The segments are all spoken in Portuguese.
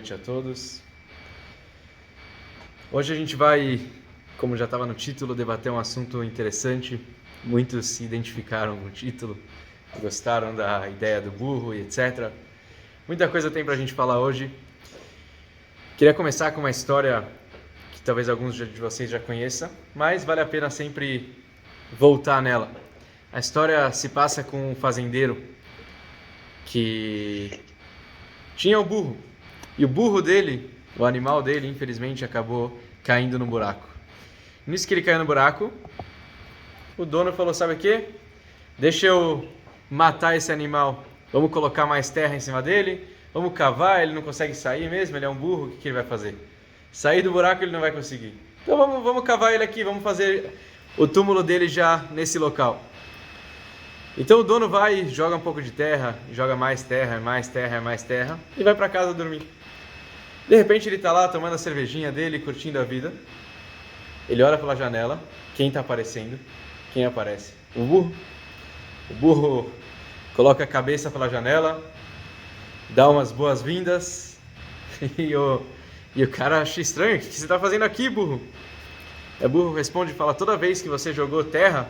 noite a todos. Hoje a gente vai, como já estava no título, debater um assunto interessante. Muitos se identificaram com o título, gostaram da ideia do burro e etc. Muita coisa tem pra gente falar hoje. Queria começar com uma história que talvez alguns de vocês já conheçam, mas vale a pena sempre voltar nela. A história se passa com um fazendeiro que tinha o burro. E o burro dele, o animal dele, infelizmente, acabou caindo no buraco. Nisso que ele caiu no buraco, o dono falou, sabe o quê? Deixa eu matar esse animal. Vamos colocar mais terra em cima dele, vamos cavar, ele não consegue sair mesmo, ele é um burro, o que ele vai fazer? Sair do buraco ele não vai conseguir. Então vamos cavar ele aqui, vamos fazer o túmulo dele já nesse local. Então o dono vai, joga um pouco de terra, joga mais terra e vai para casa dormir. De repente ele está lá tomando a cervejinha dele, curtindo a vida. Ele olha pela janela, quem está aparecendo? Quem aparece? O burro. O burro coloca a cabeça pela janela, dá umas boas-vindas e o cara acha estranho. O que você está fazendo aqui, burro? O burro responde e fala, toda vez que você jogou terra,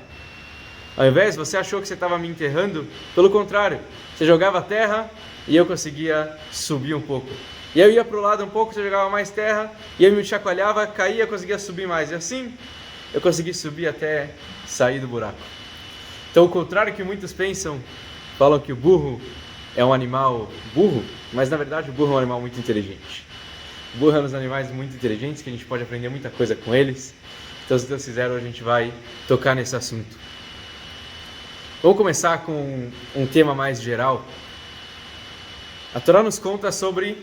ao invés, você achou que você estava me enterrando, pelo contrário, você jogava terra e eu conseguia subir um pouco. E eu ia para o lado um pouco, você jogava mais terra, e eu me chacoalhava, caía, conseguia subir mais. E assim, eu consegui subir até sair do buraco. Então, ao contrário que muitos pensam, falam que o burro é um animal burro, mas na verdade o burro é um animal muito inteligente. O burro é um dos animais muito inteligentes, que a gente pode aprender muita coisa com eles. Então, se Deus quiser, hoje a gente vai tocar nesse assunto. Vamos começar com um tema mais geral. A Torá nos conta sobre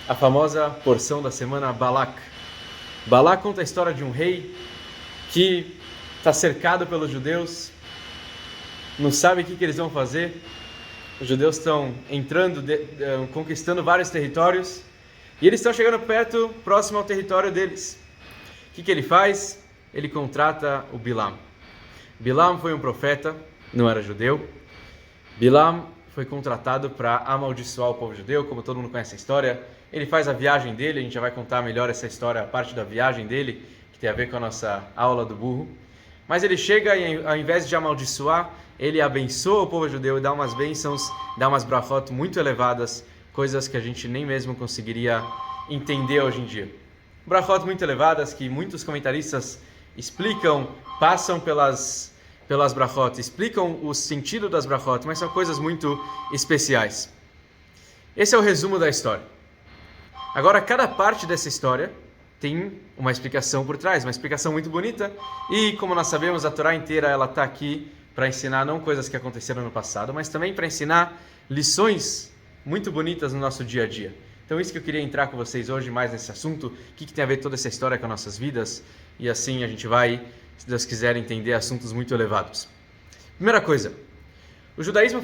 a famosa porção da semana Balak. Balak conta a história de um rei que está cercado pelos judeus, não sabe o que eles vão fazer. Os judeus estão entrando, conquistando vários territórios, e eles estão chegando próximo ao território deles. O que ele faz? Ele contrata o Bilam. Bilam foi um profeta, não era judeu. Bilam foi contratado para amaldiçoar o povo judeu, como todo mundo conhece a história. Ele faz a viagem dele, a gente já vai contar melhor essa história, a parte da viagem dele, que tem a ver com a nossa aula do burro. Mas ele chega e, ao invés de amaldiçoar, ele abençoa o povo judeu e dá umas bênçãos, dá umas brachot muito elevadas, coisas que a gente nem mesmo conseguiria entender hoje em dia. Brachot muito elevadas que muitos comentaristas explicam, passam pelas brachot, explicam o sentido das brachot, mas são coisas muito especiais. Esse é o resumo da história. Agora, cada parte dessa história tem uma explicação por trás, uma explicação muito bonita, e como nós sabemos, a Torá inteira ela está aqui para ensinar não coisas que aconteceram no passado, mas também para ensinar lições muito bonitas no nosso dia a dia. Então, isso que eu queria entrar com vocês hoje mais nesse assunto, o que tem a ver toda essa história com as nossas vidas, e assim a gente vai, se Deus quiser, entender assuntos muito elevados. Primeira coisa, o judaísmo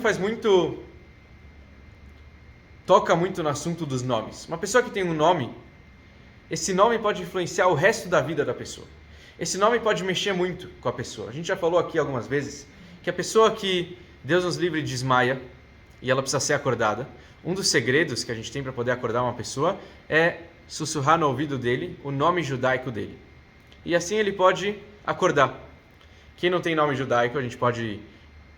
toca muito no assunto dos nomes. Uma pessoa que tem um nome, esse nome pode influenciar o resto da vida da pessoa. Esse nome pode mexer muito com a pessoa. A gente já falou aqui algumas vezes que a pessoa que Deus nos livre desmaia e ela precisa ser acordada, um dos segredos que a gente tem para poder acordar uma pessoa é sussurrar no ouvido dele o nome judaico dele. E assim ele pode acordar. Quem não tem nome judaico, a gente pode...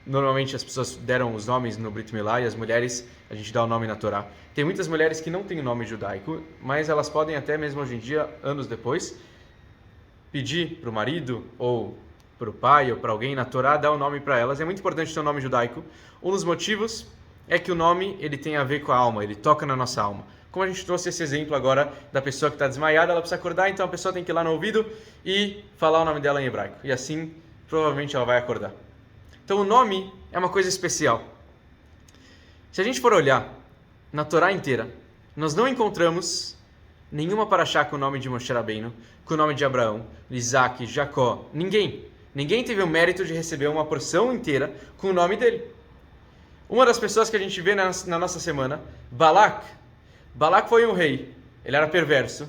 Normalmente as pessoas deram os nomes no Brit Milá e as mulheres, a gente dá o nome na Torá. Tem muitas mulheres que não têm nome judaico, mas elas podem até mesmo hoje em dia, anos depois, pedir para o marido ou para o pai ou para alguém na Torá dar o nome para elas. É muito importante ter um nome judaico. Um dos motivos é que o nome ele tem a ver com a alma, ele toca na nossa alma. Como a gente trouxe esse exemplo agora da pessoa que está desmaiada, ela precisa acordar, então a pessoa tem que ir lá no ouvido e falar o nome dela em hebraico. E assim, provavelmente ela vai acordar. Então o nome é uma coisa especial. Se a gente for olhar na Torá inteira, nós não encontramos nenhuma paraxá com o nome de Moshe Rabbeinu, com o nome de Abraão, Isaac, Jacó, ninguém. Ninguém teve o mérito de receber uma porção inteira com o nome dele. Uma das pessoas que a gente vê na nossa semana, Balak. Balak foi um rei, ele era perverso.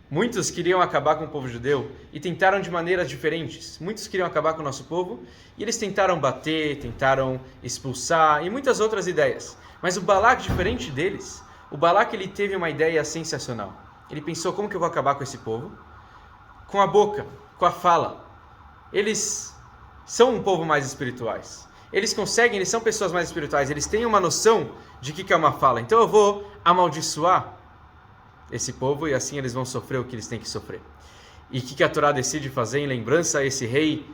Muitos queriam acabar com o povo judeu e tentaram de maneiras diferentes. Muitos queriam acabar com o nosso povo e eles tentaram bater, tentaram expulsar e muitas outras ideias. Mas o Balak, diferente deles, O Balaque ele teve uma ideia sensacional. Ele pensou, como que eu vou acabar com esse povo? Com a boca, com a fala. Eles são um povo mais espirituais. Eles são pessoas mais espirituais, eles têm uma noção de que é uma fala. Então eu vou amaldiçoar esse povo e assim eles vão sofrer o que eles têm que sofrer. E o que a Torá decide fazer em lembrança a esse rei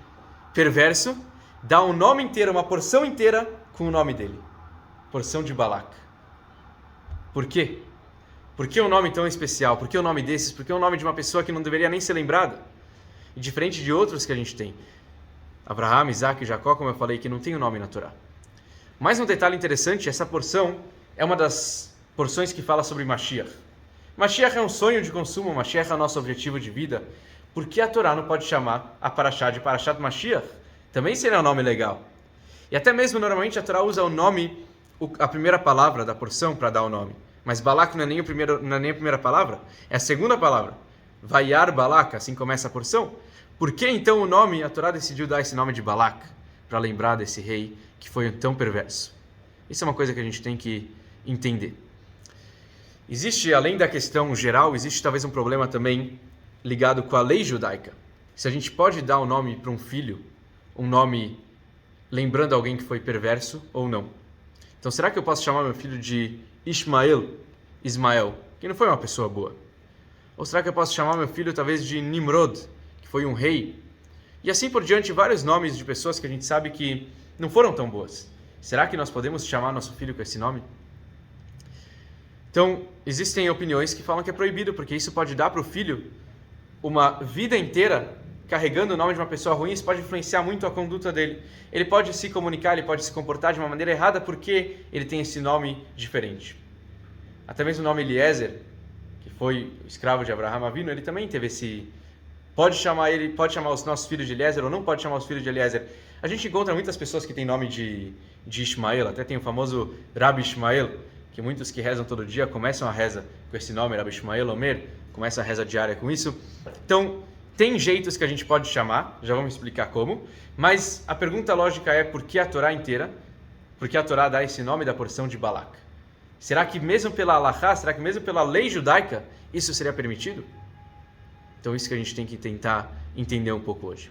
perverso? Dá um nome inteiro, uma porção inteira com o nome dele. Porção de Balac. Por quê? Por que um nome tão especial? Por que o nome desses? Por que o nome de uma pessoa que não deveria nem ser lembrada? E diferente de outros que a gente tem. Abraham, Isaac e Jacó, como eu falei, que não tem o nome na Torá. Mais um detalhe interessante, essa porção é uma das porções que fala sobre Mashiach. Mashiach é um sonho de consumo, Mashiach é o nosso objetivo de vida. Por que a Torá não pode chamar a Parashá de Parashat Mashiach? Também seria um nome legal. E até mesmo, normalmente, a Torá usa o nome, a primeira palavra da porção para dar o nome. Mas Balak não é nem a primeira palavra, é a segunda palavra. Vaiar Balak, assim começa a porção. Por que então o nome, a Torá decidiu dar esse nome de Balak? Para lembrar desse rei que foi tão perverso. Isso é uma coisa que a gente tem que entender. Existe, além da questão geral, existe talvez um problema também ligado com a lei judaica. Se a gente pode dar um nome para um filho, um nome lembrando alguém que foi perverso ou não. Então, será que eu posso chamar meu filho de Ismael, que não foi uma pessoa boa? Ou será que eu posso chamar meu filho talvez de Nimrod, que foi um rei? E assim por diante, vários nomes de pessoas que a gente sabe que não foram tão boas. Será que nós podemos chamar nosso filho com esse nome? Então, existem opiniões que falam que é proibido, porque isso pode dar para o filho uma vida inteira carregando o nome de uma pessoa ruim, isso pode influenciar muito a conduta dele. Ele pode se comunicar, ele pode se comportar de uma maneira errada porque ele tem esse nome diferente. Até mesmo o nome Eliezer, que foi escravo de Abraham Avinu, ele também teve esse... Pode chamar os nossos filhos de Eliezer ou não pode chamar os filhos de Eliezer. A gente encontra muitas pessoas que têm nome de Ismael, até tem o famoso Rabi Ishmael, que muitos que rezam todo dia começam a reza com esse nome, Rabi Ishmael Omer, começa a reza diária com isso. Então, tem jeitos que a gente pode chamar, já vamos explicar como, mas a pergunta lógica é por que a Torá inteira, por que a Torá dá esse nome da porção de Balak? Será que mesmo pela Halachá, será que mesmo pela lei judaica, isso seria permitido? Então isso que a gente tem que tentar entender um pouco hoje.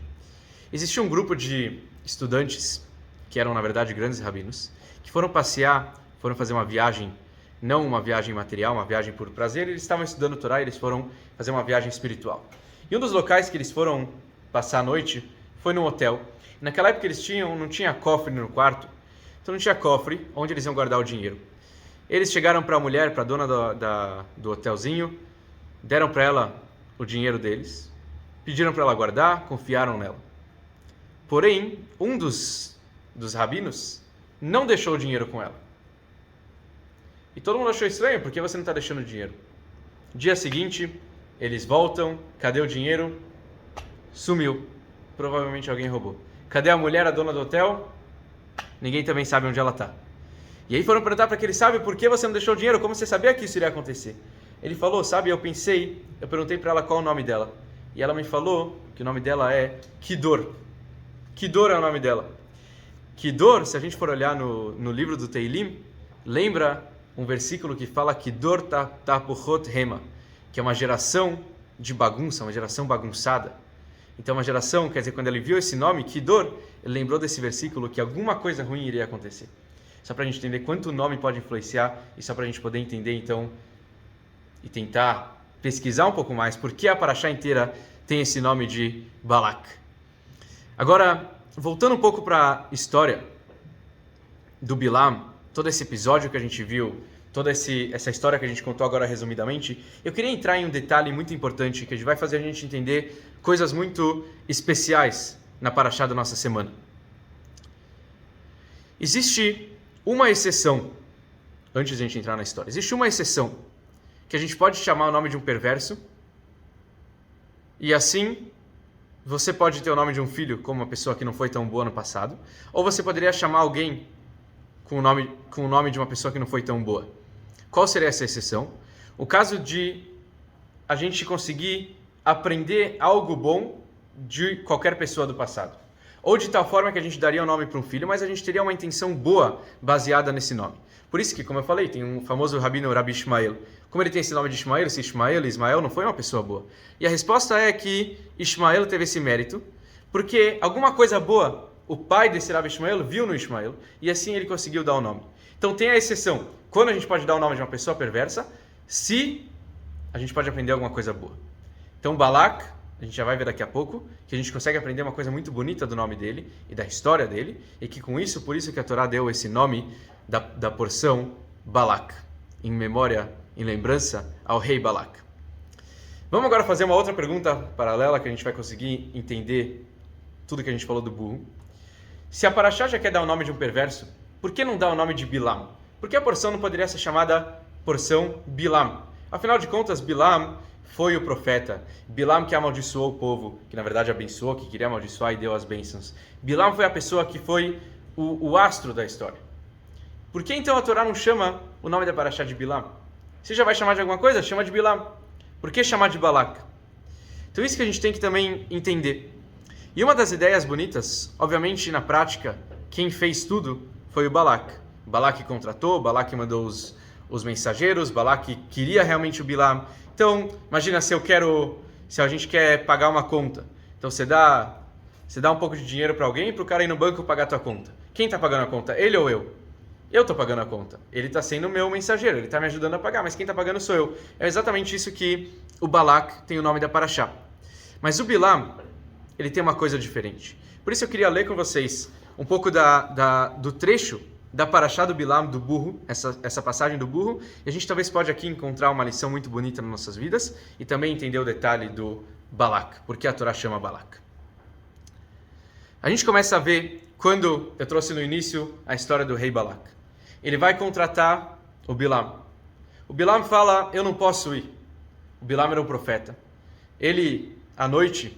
Existia um grupo de estudantes, que eram na verdade grandes rabinos, que foram passear, foram fazer uma viagem, não uma viagem material, uma viagem por prazer, eles estavam estudando Torá e eles foram fazer uma viagem espiritual. E um dos locais que eles foram passar a noite foi num hotel. Naquela época eles não tinha cofre no quarto, então não tinha cofre onde eles iam guardar o dinheiro. Eles chegaram para a mulher, para a dona do hotelzinho, deram para ela o dinheiro deles, pediram para ela guardar, confiaram nela. Porém, um dos rabinos não deixou o dinheiro com ela. E todo mundo achou estranho, por que você não está deixando o dinheiro? Dia seguinte, eles voltam, cadê o dinheiro? Sumiu. Provavelmente alguém roubou. Cadê a mulher, a dona do hotel? Ninguém também sabe onde ela está. E aí foram perguntar para aquele sábio, por que você não deixou o dinheiro? Como você sabia que isso iria acontecer? Ele falou, sabe, eu perguntei para ela qual o nome dela. E ela me falou que o nome dela é Kidor. Kidor é o nome dela. Kidor, se a gente for olhar no livro do Teilim, lembra um versículo que fala Kidor tapuchot hema, que é uma geração de bagunça, uma geração bagunçada. Então uma geração, quer dizer, quando ele viu esse nome, Kidor, ele lembrou desse versículo que alguma coisa ruim iria acontecer. Só para a gente entender quanto o nome pode influenciar e só para a gente poder entender, então, e tentar pesquisar um pouco mais por que a Parashá inteira tem esse nome de Balak. Agora, voltando um pouco para a história do Bilam, todo esse episódio que a gente viu, toda essa história que a gente contou agora resumidamente, eu queria entrar em um detalhe muito importante que vai fazer a gente entender coisas muito especiais na Parashá da nossa semana. Existe uma exceção, antes de a gente entrar na história, existe uma exceção que a gente pode chamar o nome de um perverso e assim você pode ter o nome de um filho como uma pessoa que não foi tão boa no passado, ou você poderia chamar alguém com o nome de uma pessoa que não foi tão boa. Qual seria essa exceção? O caso de a gente conseguir aprender algo bom de qualquer pessoa do passado. Ou de tal forma que a gente daria um nome para um filho, mas a gente teria uma intenção boa baseada nesse nome. Por isso que, como eu falei, tem um famoso rabino, Rabi Ishmael. Como ele tem esse nome de Ishmael, se Ismael não foi uma pessoa boa. E a resposta é que Ishmael teve esse mérito, porque alguma coisa boa o pai desse Rabi Ishmael viu no Ishmael, e assim ele conseguiu dar o nome. Então tem a exceção, quando a gente pode dar o nome de uma pessoa perversa, se a gente pode aprender alguma coisa boa. Então Balak, a gente já vai ver daqui a pouco, que a gente consegue aprender uma coisa muito bonita do nome dele e da história dele, e que com isso, por isso que a Torá deu esse nome da porção Balak, em memória, em lembrança ao rei Balak. Vamos agora fazer uma outra pergunta paralela, que a gente vai conseguir entender tudo que a gente falou do burro. Se a Parashá já quer dar o nome de um perverso, por que não dá o nome de Bilam? Por que a porção não poderia ser chamada porção Bilam? Afinal de contas, Bilam foi o profeta. Bilam que amaldiçoou o povo, que na verdade abençoou, que queria amaldiçoar e deu as bênçãos. Bilam foi a pessoa que foi o astro da história. Por que então a Torá não chama o nome da Parashá de Bilam? Se já vai chamar de alguma coisa, chama de Bilam. Por que chamar de Balak? Então isso que a gente tem que também entender. E uma das ideias bonitas, obviamente na prática, quem fez tudo foi o Balak. Balak contratou, Balak mandou os mensageiros, Balak queria realmente o Bilam. Então, imagina se a gente quer pagar uma conta. Então você dá um pouco de dinheiro para alguém para o cara ir no banco pagar a tua conta. Quem está pagando a conta? Ele ou eu? Eu estou pagando a conta. Ele está sendo o meu mensageiro, ele está me ajudando a pagar, mas quem está pagando sou eu. É exatamente isso que o Balak tem o nome da Parashá. Mas o Bilam, ele tem uma coisa diferente. Por isso eu queria ler com vocês um pouco do trecho da Parashá do Bilam, do burro, essa passagem do burro, e a gente talvez pode aqui encontrar uma lição muito bonita nas nossas vidas e também entender o detalhe do Balak, porque a Torá chama Balak. A gente começa a ver, quando eu trouxe no início a história do rei Balak. Ele vai contratar o Bilam. O Bilam fala, eu não posso ir. O Bilam era um profeta. Ele, à noite,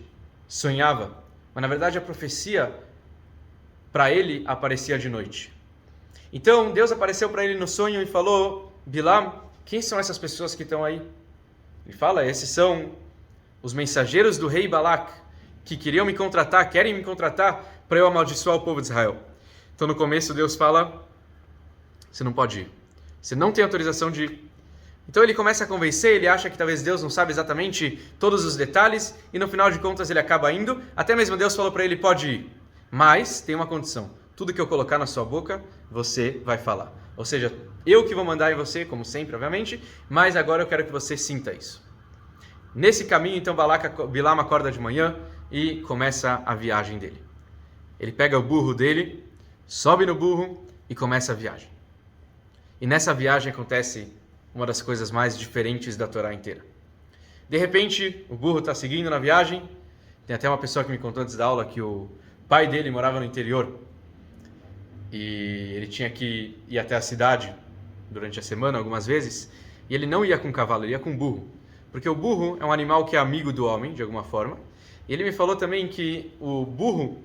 sonhava, mas na verdade a profecia para ele aparecia de noite. Então Deus apareceu para ele no sonho e falou, Bilam, quem são essas pessoas que estão aí? Ele fala, esses são os mensageiros do rei Balak, que queriam me contratar, querem me contratar para eu amaldiçoar o povo de Israel. Então no começo Deus fala, você não pode ir, você não tem autorização de ir. Então ele começa a convencer, ele acha que talvez Deus não sabe exatamente todos os detalhes, e no final de contas ele acaba indo, até mesmo Deus falou para ele, pode ir, mas tem uma condição, tudo que eu colocar na sua boca, você vai falar. Ou seja, eu que vou mandar em você, como sempre, obviamente, mas agora eu quero que você sinta isso. Nesse caminho, então, Bilam acorda de manhã e começa a viagem dele. Ele pega o burro dele, sobe no burro e começa a viagem. E nessa viagem acontece uma das coisas mais diferentes da Torá inteira. De repente, o burro está seguindo na viagem. Tem até uma pessoa que me contou antes da aula que o pai dele morava no interior e ele tinha que ir até a cidade durante a semana, algumas vezes, e ele não ia com cavalo, ele ia com burro. Porque o burro é um animal que é amigo do homem, de alguma forma. E ele me falou também que o burro,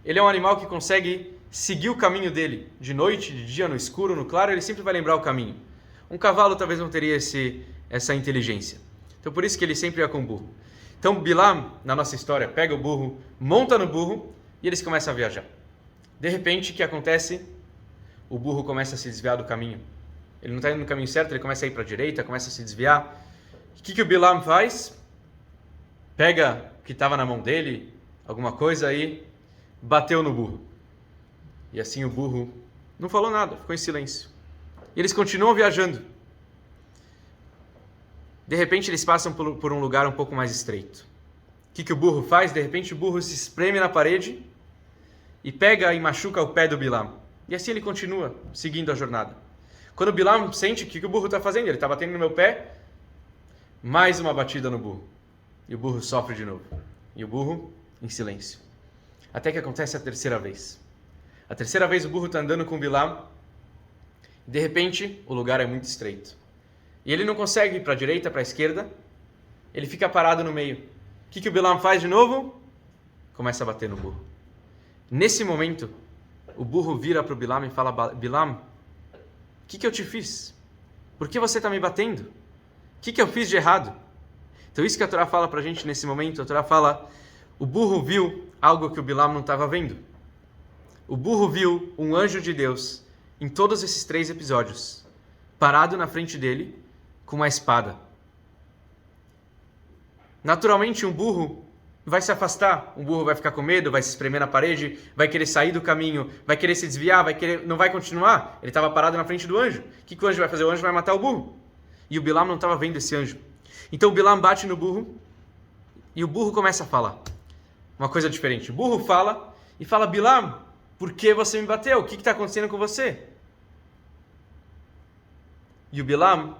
ele é um animal que consegue seguir o caminho dele, de noite, de dia, no escuro, no claro, ele sempre vai lembrar o caminho. Um cavalo talvez não teria essa inteligência. Então por isso que ele sempre ia com o burro. Então Bilam, na nossa história, pega o burro, monta no burro e eles começam a viajar. De repente, o que acontece? O burro começa a se desviar do caminho. Ele não está indo no caminho certo, ele começa a ir para a direita, começa a se desviar. O que o Bilam faz? Pega o que estava na mão dele, alguma coisa, e bateu no burro. E assim o burro não falou nada, ficou em silêncio. E eles continuam viajando. De repente eles passam por um lugar um pouco mais estreito. O que o burro faz? De repente o burro se espreme na parede e pega e machuca o pé do Bilam. E assim ele continua seguindo a jornada. Quando o Bilam sente o que o burro está fazendo, ele está batendo no meu pé, mais uma batida no burro. E o burro sofre de novo. E o burro em silêncio. Até que acontece a terceira vez. A terceira vez o burro está andando com o Bilam. De repente, o lugar é muito estreito. E ele não consegue ir para a direita, para a esquerda. Ele fica parado no meio. O que o Bilam faz de novo? Começa a bater no burro. Nesse momento, o burro vira para o Bilam e fala, Bilam, o que eu te fiz? Por que você está me batendo? O que eu fiz de errado? Então isso que a Torá fala para a gente nesse momento, a Torá fala, o burro viu algo que o Bilam não estava vendo. O burro viu um anjo de Deus em todos esses 3 episódios, parado na frente dele com uma espada. Naturalmente, um burro vai se afastar, um burro vai ficar com medo, vai se espremer na parede, vai querer sair do caminho, vai querer se desviar, não vai continuar. Ele estava parado na frente do anjo. O que o anjo vai fazer? O anjo vai matar o burro. E o Bilam não estava vendo esse anjo. Então o Bilam bate no burro e o burro começa a falar uma coisa diferente. O burro fala e fala: Bilam, por que você me bateu? O que está acontecendo com você? E o Bilam,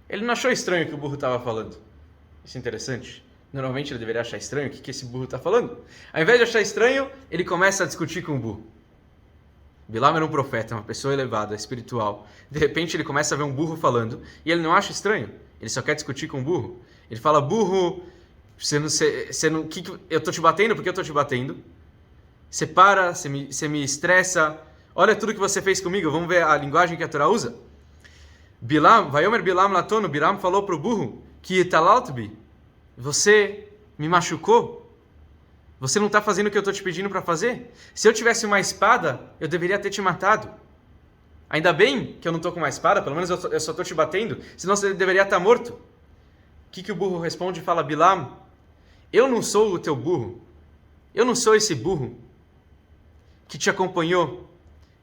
ele não achou estranho o que o burro estava falando. Isso é interessante. Normalmente ele deveria achar estranho o que esse burro está falando. Ao invés de achar estranho, ele começa a discutir com o burro. Bilam era um profeta, uma pessoa elevada, espiritual. De repente ele começa a ver um burro falando e ele não acha estranho. Ele só quer discutir com o burro. Ele fala: burro, eu estou te batendo porque eu estou te batendo. Você para, você me estressa. Olha tudo que você fez comigo. Vamos ver a linguagem que a Torá usa. Vaiomer Bilam Latono, Bilam falou para o burro que talaltbi, você me machucou. Você não está fazendo o que eu estou te pedindo para fazer? Se eu tivesse uma espada, eu deveria ter te matado. Ainda bem que eu não estou com uma espada, pelo menos eu só estou te batendo, senão você deveria estar morto. O que o burro responde e fala: Bilam, eu não sou o teu burro. Eu não sou esse burro que te acompanhou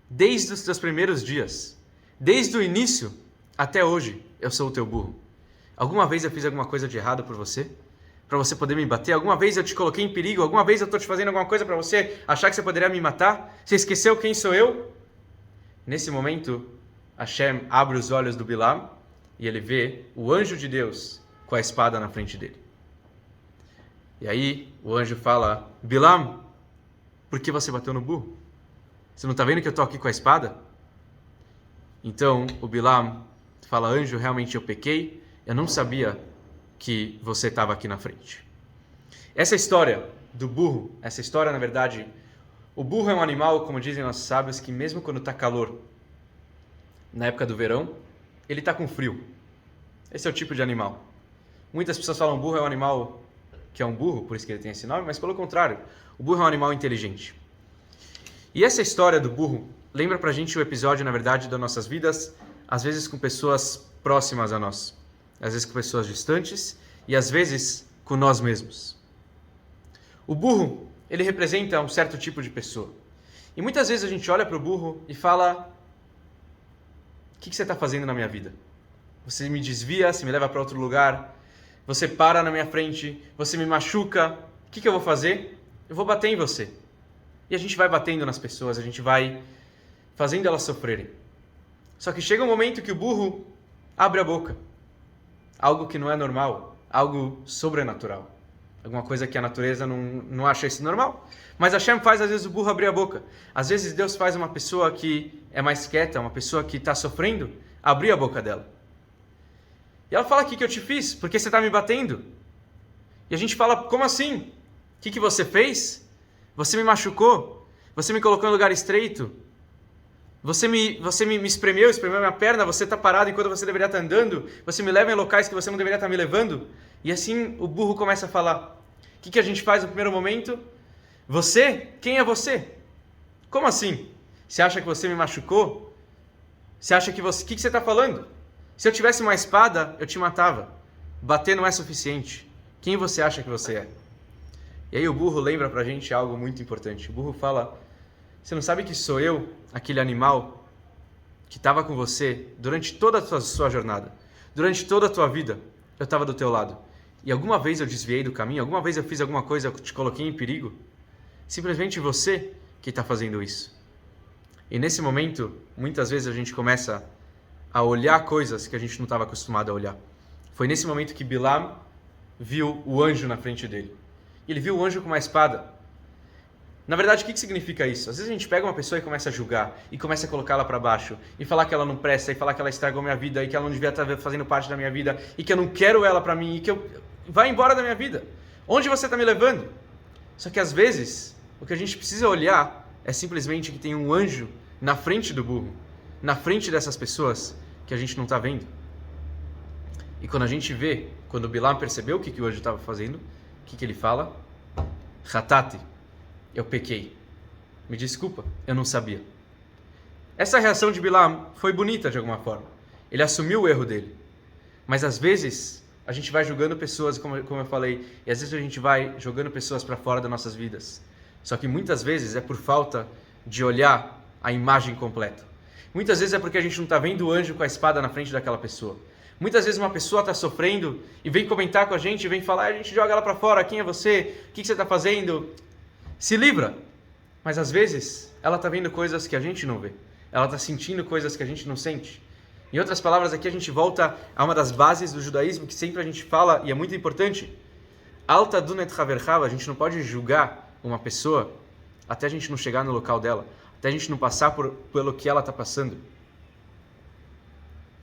desde os teus primeiros dias. Desde o início até hoje, eu sou o teu burro. Alguma vez eu fiz alguma coisa de errado por você? Para você poder me bater? Alguma vez eu te coloquei em perigo? Alguma vez eu estou te fazendo alguma coisa para você achar que você poderia me matar? Você esqueceu quem sou eu? Nesse momento, Hashem abre os olhos do Bilam e ele vê o anjo de Deus com a espada na frente dele. E aí o anjo fala: Bilam, por que você bateu no burro? Você não está vendo que eu estou aqui com a espada? Então o Bilam fala: anjo, realmente eu pequei, eu não sabia que você estava aqui na frente. Essa história do burro, essa história, na verdade, o burro é um animal, como dizem nossos sábios, que mesmo quando está calor, na época do verão, ele está com frio. Esse é o tipo de animal. Muitas pessoas falam que o burro é um animal que é um burro, por isso que ele tem esse nome, mas pelo contrário, o burro é um animal inteligente. E essa história do burro lembra pra gente o episódio, na verdade, das nossas vidas, às vezes com pessoas próximas a nós. Às vezes com pessoas distantes e às vezes com nós mesmos. O burro, ele representa um certo tipo de pessoa. E muitas vezes a gente olha para o burro e fala: o que você está fazendo na minha vida? Você me desvia, você me leva para outro lugar, você para na minha frente, você me machuca. O que eu vou fazer? Eu vou bater em você. E a gente vai batendo nas pessoas, a gente vai fazendo elas sofrerem. Só que chega um momento que o burro abre a boca. Algo que não é normal, algo sobrenatural. Alguma coisa que a natureza não acha isso normal. Mas Hashem faz às vezes o burro abrir a boca. Às vezes Deus faz uma pessoa que é mais quieta, uma pessoa que está sofrendo, abrir a boca dela. E ela fala: o que eu te fiz? Por que você está me batendo? E a gente fala: como assim? O que você fez? Você me machucou? Você me colocou em lugar estreito? Você me espremeu minha perna, você está parado enquanto você deveria estar andando, você me leva em locais que você não deveria estar me levando. E assim o burro começa a falar. O que a gente faz no primeiro momento? Você? Quem é você? Como assim? Você acha que você me machucou? Você acha que você... O que você está falando? Se eu tivesse uma espada, eu te matava. Bater não é suficiente. Quem você acha que você é? E aí o burro lembra pra gente algo muito importante. O burro fala: você não sabe que sou eu, aquele animal que estava com você durante toda a sua jornada, durante toda a tua vida, eu estava do teu lado. E alguma vez eu desviei do caminho, alguma vez eu fiz alguma coisa, eu te coloquei em perigo. Simplesmente você que está fazendo isso. E nesse momento, muitas vezes a gente começa a olhar coisas que a gente não estava acostumado a olhar. Foi nesse momento que Bilam viu o anjo na frente dele. Ele viu o anjo com uma espada. Na verdade, o que significa isso? Às vezes a gente pega uma pessoa e começa a julgar, e começa a colocá-la para baixo, e falar que ela não presta, e falar que ela estragou minha vida, e que ela não devia estar fazendo parte da minha vida, e que eu não quero ela para mim, e que eu... Vai embora da minha vida. Onde você está me levando? Só que às vezes, o que a gente precisa olhar é simplesmente que tem um anjo na frente do burro, na frente dessas pessoas que a gente não está vendo. E quando a gente vê, quando o Bilam percebeu o que o anjo estava fazendo, o que ele fala? Hatati. eu pequei. Me desculpa, eu não sabia. Essa reação de Bilam foi bonita de alguma forma. Ele assumiu o erro dele. Mas às vezes a gente vai julgando pessoas, como eu falei, e às vezes a gente vai jogando pessoas para fora das nossas vidas. Só que muitas vezes é por falta de olhar a imagem completa. Muitas vezes é porque a gente não está vendo o anjo com a espada na frente daquela pessoa. Muitas vezes uma pessoa está sofrendo e vem comentar com a gente, vem falar, a gente joga ela para fora, quem é você? O que você está fazendo? Se livra! Mas às vezes ela está vendo coisas que a gente não vê. Ela está sentindo coisas que a gente não sente. Em outras palavras, aqui a gente volta a uma das bases do judaísmo que sempre a gente fala e é muito importante. Alta dunet haverchav, a gente não pode julgar uma pessoa até a gente não chegar no local dela, até a gente não passar pelo que ela está passando.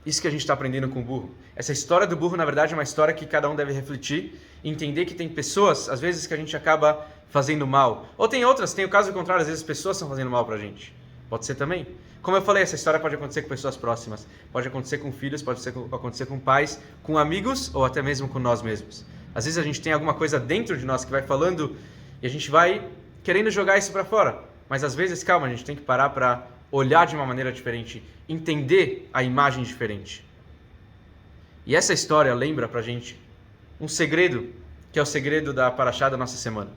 Isso que a gente está aprendendo com o burro. Essa história do burro, na verdade, é uma história que cada um deve refletir e entender que tem pessoas, às vezes, que a gente acaba fazendo mal. Ou tem outras, tem o caso contrário, às vezes pessoas estão fazendo mal pra gente. Pode ser também. Como eu falei, essa história pode acontecer com pessoas próximas, pode acontecer com filhos, acontecer com pais, com amigos ou até mesmo com nós mesmos. Às vezes a gente tem alguma coisa dentro de nós que vai falando e a gente vai querendo jogar isso para fora. Mas às vezes, calma, a gente tem que parar para olhar de uma maneira diferente, entender a imagem diferente. E essa história lembra pra gente um segredo, que é o segredo da Parashá da nossa semana.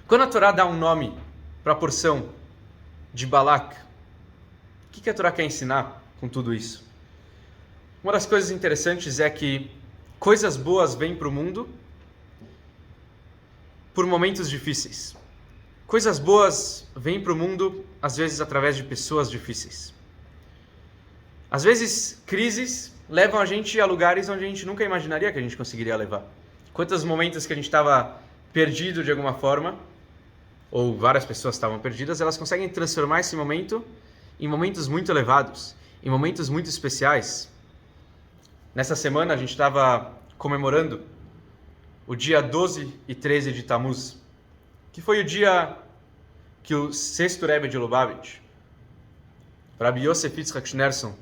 Quando a Torá dá um nome para a porção de Balak, o que a Torá quer ensinar com tudo isso? Uma das coisas interessantes é que coisas boas vêm para o mundo por momentos difíceis. Coisas boas vêm para o mundo, às vezes, através de pessoas difíceis. Às vezes, crises levam a gente a lugares onde a gente nunca imaginaria que a gente conseguiria levar. Quantos momentos que a gente estava perdido de alguma forma, ou várias pessoas estavam perdidas, elas conseguem transformar esse momento em momentos muito elevados, em momentos muito especiais. Nessa semana a gente estava comemorando o dia 12 e 13 de Tammuz, que foi o dia que o sexto Rebbe de Lubavitch, Rabbi Yosef Yitzhak Schneerson,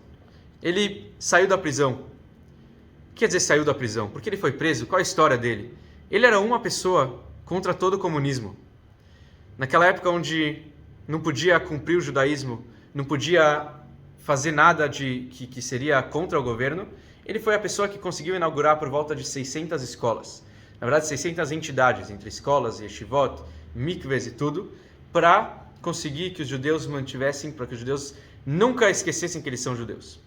ele saiu da prisão. O que quer dizer saiu da prisão? Porque ele foi preso? Qual a história dele? Ele era uma pessoa contra todo o comunismo. Naquela época onde não podia cumprir o judaísmo, não podia fazer nada que seria contra o governo, ele foi a pessoa que conseguiu inaugurar por volta de 600 escolas. Na verdade, 600 entidades, entre escolas, yeshivot, mikves e tudo, para conseguir que os judeus mantivessem, para que os judeus nunca esquecessem que eles são judeus.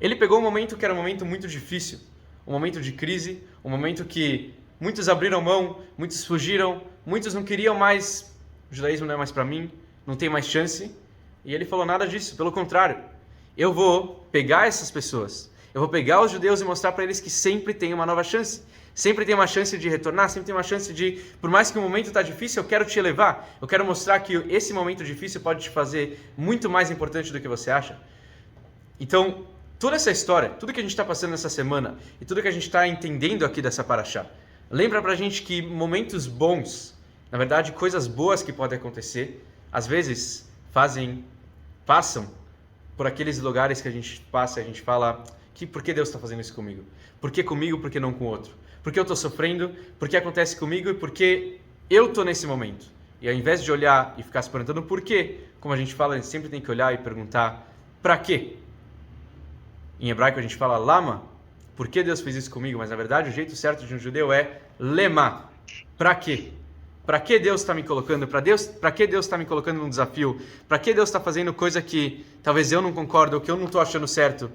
Ele pegou um momento que era um momento muito difícil, um momento de crise, um momento que muitos abriram mão, muitos fugiram, muitos não queriam mais, o judaísmo não é mais para mim, não tem mais chance. E ele falou nada disso, pelo contrário. Eu vou pegar essas pessoas, eu vou pegar os judeus e mostrar para eles que sempre tem uma nova chance. Sempre tem uma chance de retornar, sempre tem uma chance de, por mais que o momento está difícil, eu quero te elevar. Eu quero mostrar que esse momento difícil pode te fazer muito mais importante do que você acha. Então, toda essa história, tudo que a gente está passando nessa semana e tudo que a gente está entendendo aqui dessa Parashá, lembra pra gente que momentos bons, na verdade, coisas boas que podem acontecer, às vezes passam por aqueles lugares que a gente passa e a gente fala, por que Deus está fazendo isso comigo? Por que comigo, por que não com o outro? Por que eu estou sofrendo? Por que acontece comigo? E por que eu estou nesse momento? E ao invés de olhar e ficar se perguntando por quê, como a gente fala, a gente sempre tem que olhar e perguntar para quê? Em hebraico a gente fala lama, por que Deus fez isso comigo? Mas na verdade o jeito certo de um judeu é lema, para quê? Para que Deus está me colocando? Para que Deus está me colocando num desafio? Para que Deus está fazendo coisa que talvez eu não concordo ou que eu não estou achando certo?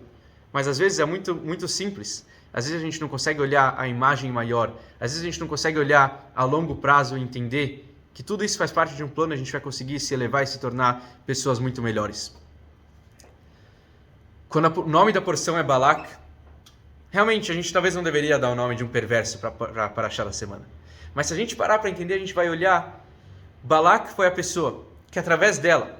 Mas às vezes é muito, muito simples. Às vezes a gente não consegue olhar a imagem maior. Às vezes a gente não consegue olhar a longo prazo e entender que tudo isso faz parte de um plano e a gente vai conseguir se elevar e se tornar pessoas muito melhores. Quando o nome da porção é Balak, realmente a gente talvez não deveria dar o nome de um perverso para Parashá da semana. Mas se a gente parar para entender, a gente vai olhar, Balak foi a pessoa que através dela,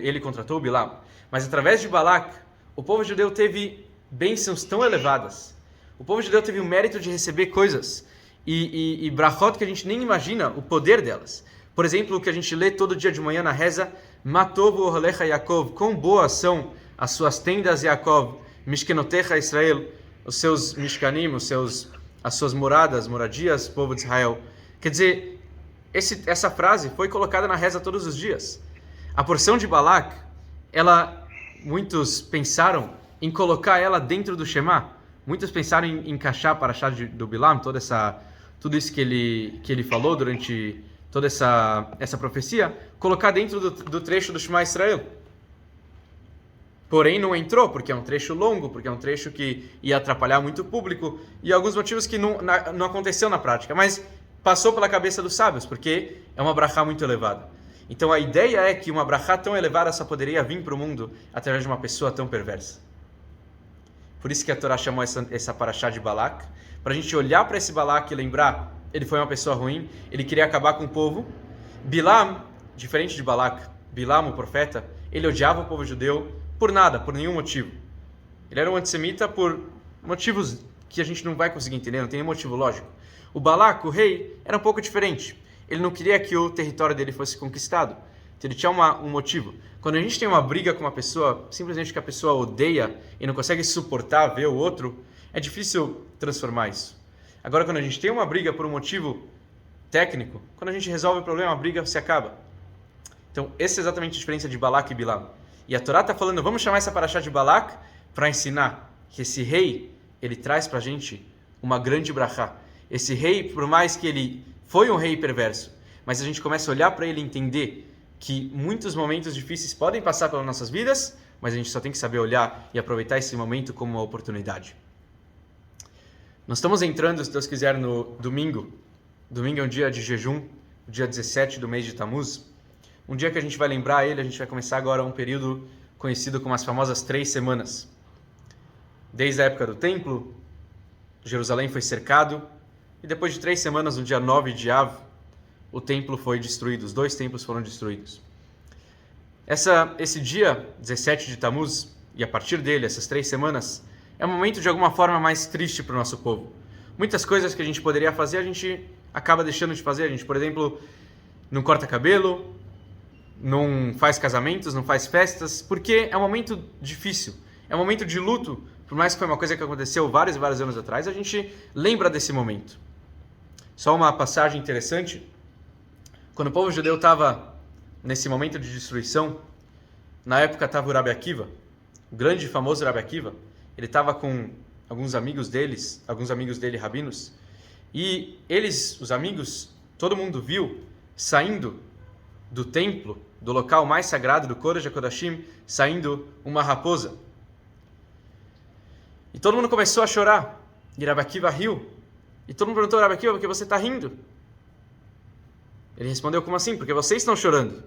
ele contratou Bilam, mas através de Balak, o povo judeu teve bênçãos tão elevadas. O povo judeu teve o mérito de receber coisas e brachot que a gente nem imagina o poder delas. Por exemplo, o que a gente lê todo dia de manhã na reza, Matov Ohalecha Yaakov, quão boas são as suas tendas Yaakov, Mishkenotecha Israel, os seus Mishkanim, as suas moradias, povo de Israel. Quer dizer, essa frase foi colocada na reza todos os dias. A porção de Balak, muitos pensaram em colocar ela dentro do Shema. Muitos pensaram em encaixar a Parashá do Bilam, tudo isso que ele falou durante toda essa profecia, colocar dentro do trecho do Shema Israel. Porém, não entrou, porque é um trecho longo, porque é um trecho que ia atrapalhar muito o público, e alguns motivos que não aconteceu na prática, mas passou pela cabeça dos sábios, porque é uma brachá muito elevada. Então a ideia é que uma brachá tão elevada só poderia vir para o mundo através de uma pessoa tão perversa. Por isso que a Torá chamou essa parashá de Balak, para a gente olhar para esse Balak e lembrar, ele foi uma pessoa ruim, ele queria acabar com o povo. Bilam, diferente de Balak, Bilam, o profeta, ele odiava o povo judeu por nada, por nenhum motivo. Ele era um antissemita por motivos que a gente não vai conseguir entender, não tem nenhum motivo lógico. O Balak, o rei, era um pouco diferente. Ele não queria que o território dele fosse conquistado. Então ele tinha um motivo. Quando a gente tem uma briga com uma pessoa, simplesmente que a pessoa odeia e não consegue suportar ver o outro, é difícil transformar isso. Agora, quando a gente tem uma briga por um motivo técnico, quando a gente resolve o problema, a briga se acaba. Então, essa é exatamente a diferença de Balak e Bilam. E a Torá está falando, vamos chamar essa parashá de Balak para ensinar que esse rei, ele traz para a gente uma grande brachá. Esse rei, por mais que ele foi um rei perverso, mas a gente começa a olhar para ele e entender que muitos momentos difíceis podem passar pelas nossas vidas, mas a gente só tem que saber olhar e aproveitar esse momento como uma oportunidade. Nós estamos entrando, se Deus quiser, no domingo. Domingo é um dia de jejum, o dia 17 do mês de Tammuz. Um dia que a gente vai lembrar ele, a gente vai começar agora um período conhecido como as famosas 3 semanas. Desde a época do templo, Jerusalém foi cercado, e depois de 3 semanas, no dia 9 de Av, o templo foi destruído, os 2 templos foram destruídos. Esse dia, 17 de Tammuz, e a partir dele, essas 3 semanas, é um momento de alguma forma mais triste para o nosso povo. Muitas coisas que a gente poderia fazer, a gente acaba deixando de fazer. A gente, por exemplo, não corta cabelo, não faz casamentos, não faz festas, porque é um momento difícil, é um momento de luto. Por mais que foi uma coisa que aconteceu vários e vários anos atrás, a gente lembra desse momento. Só uma passagem interessante, quando o povo judeu estava nesse momento de destruição, na época estava o Rabi Akiva, o grande e famoso Rabi Akiva, ele estava com alguns amigos dele, rabinos, e eles, os amigos, todo mundo viu, saindo do templo, do local mais sagrado, do Kodesh HaKodashim, saindo uma raposa. E todo mundo começou a chorar, e Rabi Akiva riu, e todo mundo perguntou, Rabi Akiva, por que você está rindo? Ele respondeu, como assim? Porque vocês estão chorando.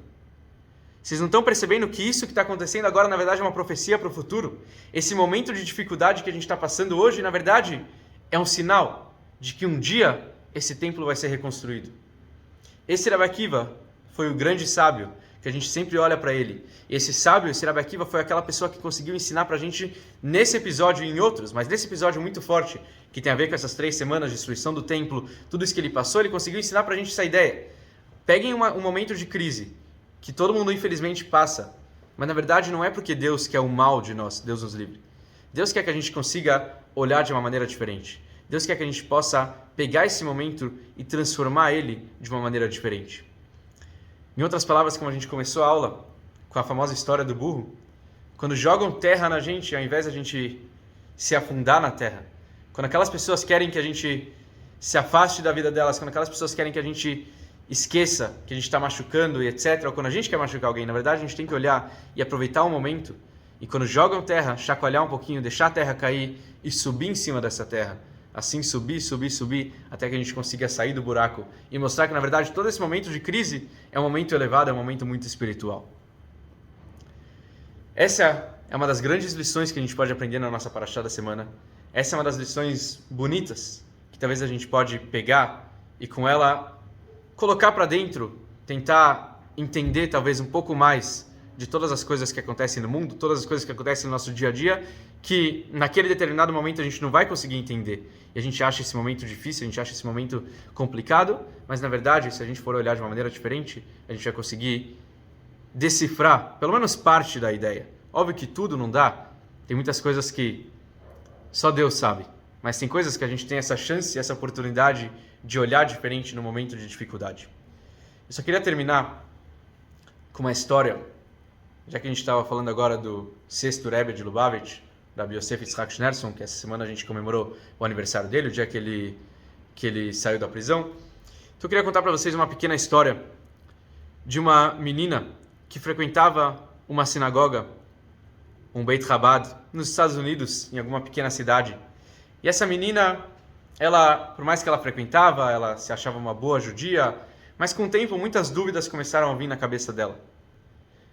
Vocês não estão percebendo que isso que está acontecendo agora, na verdade, é uma profecia para o futuro? Esse momento de dificuldade que a gente está passando hoje, na verdade, é um sinal de que um dia esse templo vai ser reconstruído. Esse Rabi Akiva foi o grande sábio, que a gente sempre olha para ele. Esse sábio, esse Rabi Akiva, foi aquela pessoa que conseguiu ensinar para a gente nesse episódio e em outros, mas nesse episódio muito forte, que tem a ver com essas 3 semanas de destruição do templo, tudo isso que ele passou, ele conseguiu ensinar para a gente essa ideia. Peguem um momento de crise, que todo mundo infelizmente passa, mas na verdade não é porque Deus quer o mal de nós, Deus nos livre. Deus quer que a gente consiga olhar de uma maneira diferente. Deus quer que a gente possa pegar esse momento e transformar ele de uma maneira diferente. Em outras palavras, como a gente começou a aula, com a famosa história do burro, quando jogam terra na gente, ao invés de a gente se afundar na terra, quando aquelas pessoas querem que a gente se afaste da vida delas, quando aquelas pessoas querem que a gente esqueça que a gente está machucando e etc. Ou quando a gente quer machucar alguém, na verdade a gente tem que olhar e aproveitar o momento e quando jogam terra, chacoalhar um pouquinho, deixar a terra cair e subir em cima dessa terra. Assim subir, até que a gente consiga sair do buraco e mostrar que na verdade todo esse momento de crise é um momento elevado, é um momento muito espiritual. Essa é uma das grandes lições que a gente pode aprender na nossa parashá da semana. Essa é uma das lições bonitas que talvez a gente pode pegar e com ela colocar para dentro, tentar entender talvez um pouco mais de todas as coisas que acontecem no mundo, todas as coisas que acontecem no nosso dia a dia, que naquele determinado momento a gente não vai conseguir entender. E a gente acha esse momento difícil, a gente acha esse momento complicado, mas na verdade, se a gente for olhar de uma maneira diferente, a gente vai conseguir decifrar pelo menos parte da ideia. Óbvio que tudo não dá, tem muitas coisas que só Deus sabe, mas tem coisas que a gente tem essa chance, essa oportunidade de olhar diferente no momento de dificuldade. Eu só queria terminar com uma história, já que a gente estava falando agora do sexto Rebbe de Lubavitch, Rabbi Yosef Yitzhak Schneerson, que essa semana a gente comemorou o aniversário dele, o dia que ele saiu da prisão. Então eu queria contar para vocês uma pequena história de uma menina que frequentava uma sinagoga, um Beit Chabad, nos Estados Unidos, em alguma pequena cidade. E essa menina, ela, por mais que ela frequentava, ela se achava uma boa judia, mas com o tempo muitas dúvidas começaram a vir na cabeça dela.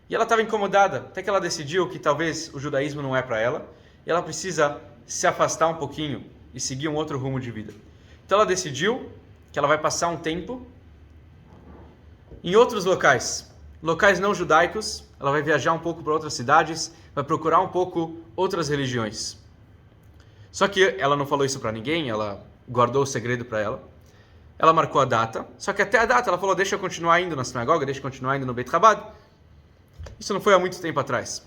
E ela estava incomodada, até que ela decidiu que talvez o judaísmo não é para ela, e ela precisa se afastar um pouquinho e seguir um outro rumo de vida. Então ela decidiu que ela vai passar um tempo em outros locais não judaicos. Ela vai viajar um pouco para outras cidades, vai procurar um pouco outras religiões. Só que ela não falou isso para ninguém, ela guardou o segredo para ela. Ela marcou a data, só que até a data ela falou, deixa eu continuar indo na sinagoga, deixa eu continuar indo no Beit Chabad. Isso não foi há muito tempo atrás.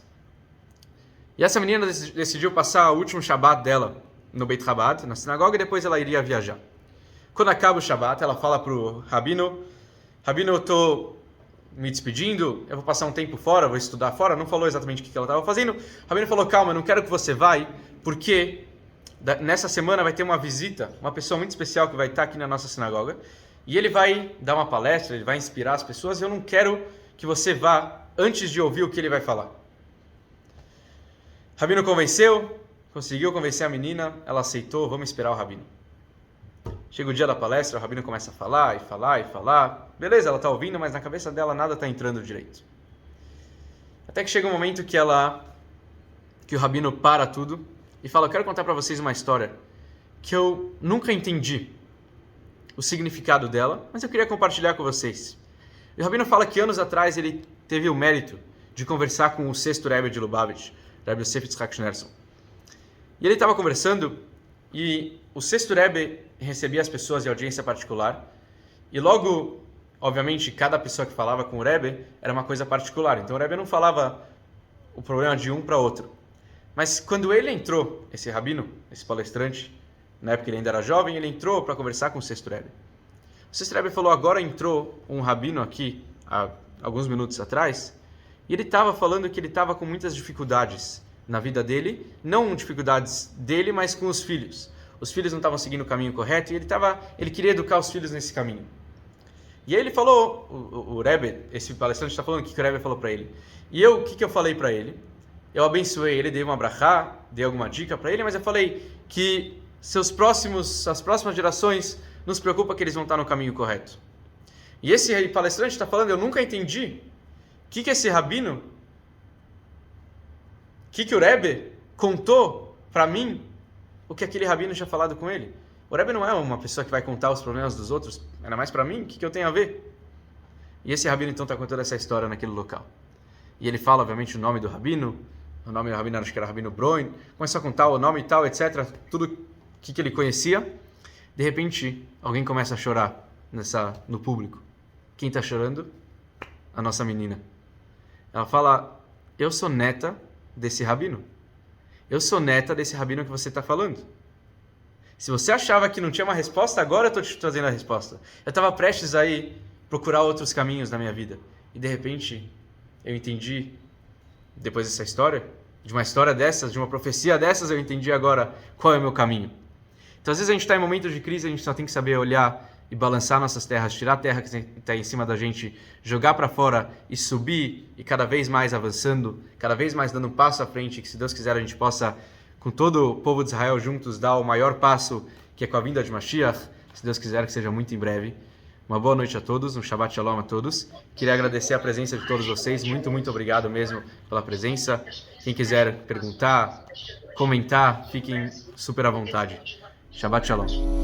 E essa menina decidiu passar o último Shabbat dela no Beit Chabad, na sinagoga, e depois ela iria viajar. Quando acaba o Shabbat, ela fala para o Rabino, eu estou me despedindo, eu vou passar um tempo fora, vou estudar fora. Não falou exatamente o que ela estava fazendo. O Rabino falou, calma, eu não quero que você vá, porque nessa semana vai ter uma visita, uma pessoa muito especial que vai estar aqui na nossa sinagoga, e ele vai dar uma palestra, ele vai inspirar as pessoas, e eu não quero que você vá antes de ouvir o que ele vai falar. O Rabino conseguiu convencer a menina, ela aceitou, vamos esperar o Rabino. Chega o dia da palestra, o Rabino começa a falar e falar e falar. Beleza, ela está ouvindo, mas na cabeça dela nada está entrando direito. Até que chega um momento que o Rabino para tudo e fala, eu quero contar para vocês uma história que eu nunca entendi o significado dela, mas eu queria compartilhar com vocês. E o Rabino fala que anos atrás ele teve o mérito de conversar com o sexto Rebbe de Lubavitch, Rabbi Yosef Yitzhak Schneerson. E ele estava conversando e o sexto Rebbe recebia as pessoas em audiência particular e logo, obviamente, cada pessoa que falava com o Rebbe era uma coisa particular. Então o Rebbe não falava o problema de um para outro. Mas quando ele entrou, esse rabino, esse palestrante, na época ele ainda era jovem, ele entrou para conversar com o sexto Rebbe. O sexto Rebbe falou, agora entrou um rabino aqui, há alguns minutos atrás, e ele estava falando que ele estava com muitas dificuldades na vida dele, não dificuldades dele, mas com os filhos. Os filhos não estavam seguindo o caminho correto e ele queria educar os filhos nesse caminho. E aí ele falou, o Rebbe, esse palestrante está falando o que o Rebbe falou para ele. E o que eu falei para ele? Eu abençoei ele, dei uma brachá, dei alguma dica para ele, mas eu falei que as próximas gerações, não se preocupa que eles vão estar no caminho correto. E esse palestrante está falando, eu nunca entendi o que esse rabino, o que o Rebbe contou para mim, o que aquele rabino tinha falado com ele. O Rebbe não é uma pessoa que vai contar os problemas dos outros, ainda mais para mim, o que eu tenho a ver? E esse rabino então está contando essa história naquele local. E ele fala, obviamente, o nome do rabino, o nome do rabino acho que era Rabino Broin, começou a contar o nome e tal, etc., tudo que ele conhecia. De repente, alguém começa a chorar no público. Quem está chorando? A nossa menina. Ela fala, eu sou neta desse rabino. Eu sou neta desse rabino que você está falando. Se você achava que não tinha uma resposta, agora eu estou te trazendo a resposta. Eu estava prestes a ir procurar outros caminhos na minha vida. E de repente, eu entendi, depois dessa história, de uma história dessas, de uma profecia dessas, eu entendi agora qual é o meu caminho. Então, às vezes a gente está em momentos de crise, a gente só tem que saber olhar e balançar nossas terras, tirar a terra que está em cima da gente, jogar para fora e subir, e cada vez mais avançando, cada vez mais dando um passo à frente, que se Deus quiser a gente possa, com todo o povo de Israel juntos, dar o maior passo, que é com a vinda de Mashiach, se Deus quiser que seja muito em breve. Uma boa noite a todos, um Shabbat Shalom a todos. Queria agradecer a presença de todos vocês, muito, muito obrigado mesmo pela presença. Quem quiser perguntar, comentar, fiquem super à vontade. Shabbat Shalom.